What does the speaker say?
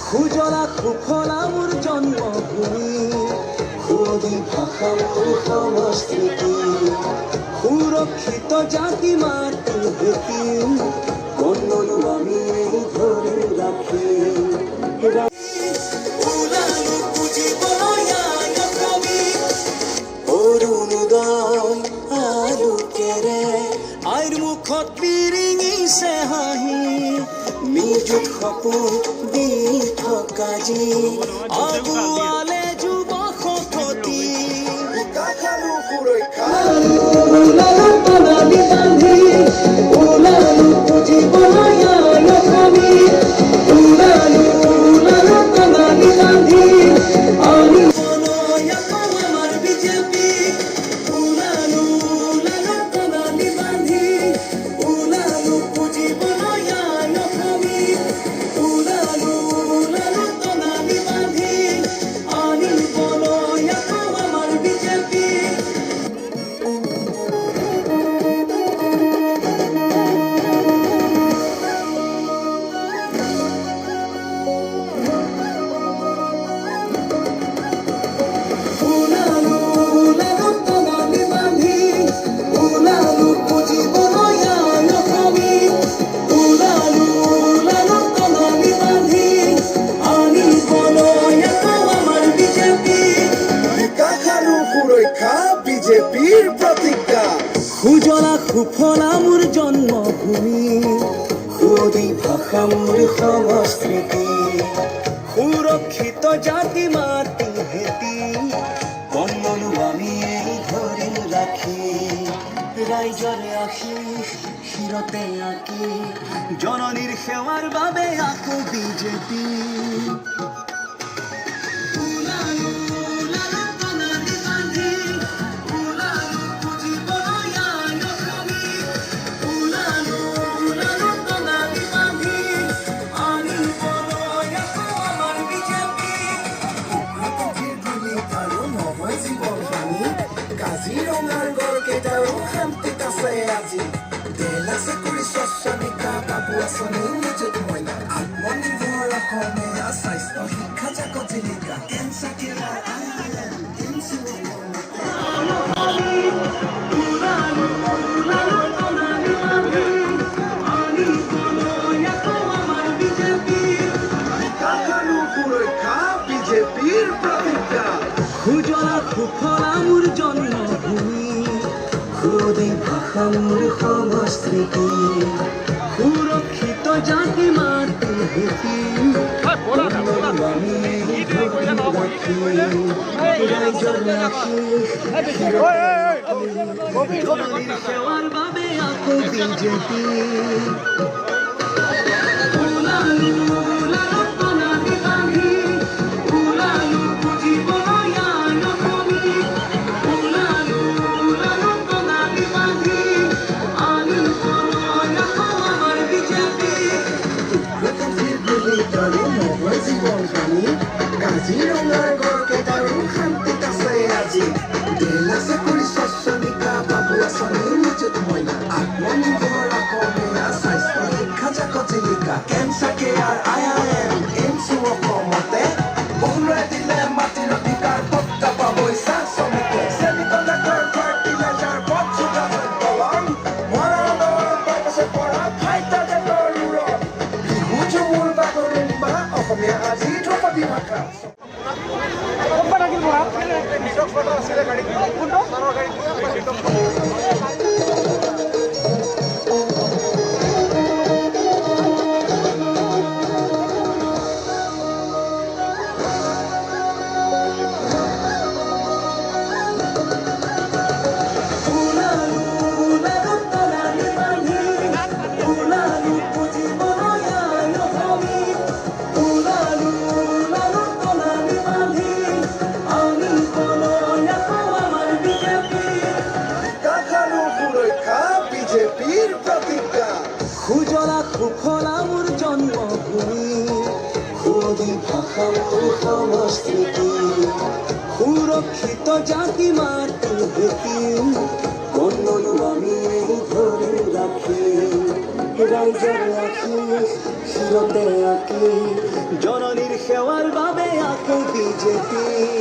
খুজলা খুফলা মোর জন্মভূমি খুদি ভাষা মোর সংস্কৃতি সুরক্ষিত জাতি মাতৃ ভেটি কন্যলু আমি ধরে রাখি অরুণোদয় আলোকেৰে আইৰ মুখত বিৰিঙিছে হাঁহি নিজুত সপোন দি থকা যি আগুৱালে যুৱ শক্তি কাষাৰো সুৰক্ষা প্ৰণালী বান্ধি ওলালো পুজিবলৈ আমি ওলালো প্ৰণালী বান্ধি আমি আমাৰ বিজেপি ওলালো প্ৰণালী বান্ধি ওলালো পুজিবলৈ বিজেপিৰ প্ৰতিজ্ঞা সুজলা সুফলা মোৰ জন্মভূমি সুদি ভাষা মোৰ সংস্কৃতি সুৰক্ষিত জাতি মাতৃ ভেটি কন্যলু আমি ধৰি ৰাখি ৰাইজৰে আশীষ শিৰতে আঁকি জননীৰ সেৱাৰ বাবে আকৌ বিজেপি কাজিৰঙাৰ গড়কেইটাৰো শান্তিত আছে আজি দেলা চাকৰি স্বাস্থ্যনিকা বাবু আঁচনি নিযুত মইনা আত্মনিৰ্ভৰ অসমীয়া স্বাস্থ্য শিক্ষা জাকত জিলিকা কেঞ্চাৰ কেয়াৰ সুৰক্ষা বিজেপিৰ প্ৰতিজ্ঞা সুজলা সুফলা মোৰ জন্মভূমি সুদি ভাষা মোৰ সংস্কৃতি সুৰক্ষিত জাতি মাতৃ ভেটি সেৱাৰ বাবে আকৌ বিজেপি কাজিৰঙাৰ গড়কেইটাৰো শান্তিত আছে আজি দেলা চাকৰি স্বাস্থ্যনিকা বাবু আঁচনি নিযুত মইনা আত্মনিৰ্ভৰ অসমীয়া স্বাস্থ্য শিক্ষা জাকত জিলিকা কেঞ্চাৰ কেয়াৰ IIM এইমছ অসমতে বহুৰাই দিলে মাটিৰ অধিকাৰ পট্টা পাবই চাহ শ্ৰমিকে ছেমিকণ্ডাক্টৰ ফাৰ্টিলাইজাৰ পথ যোগাযোগ দলং মৰাণৰ বাইপাছে পৰা ফাইটাৰ জেটৰ উৰত বিহু ঝুমুৰ বাগৰুম্বা অসমীয়া আজি ধ্ৰুপদী ভাষা সুফলা মোৰ জন্মভূমি সুমধুৰ ভাষা মোৰ সংস্কৃতি সুৰক্ষিত জাতি মাতৃ ভেটি বন্ধনো আমি ধৰি ৰাখিম ৰাইজৰ আশীষ শিৰতে আঁকি জননীৰ সেৱাৰ বাবে আঁকে বিজেপি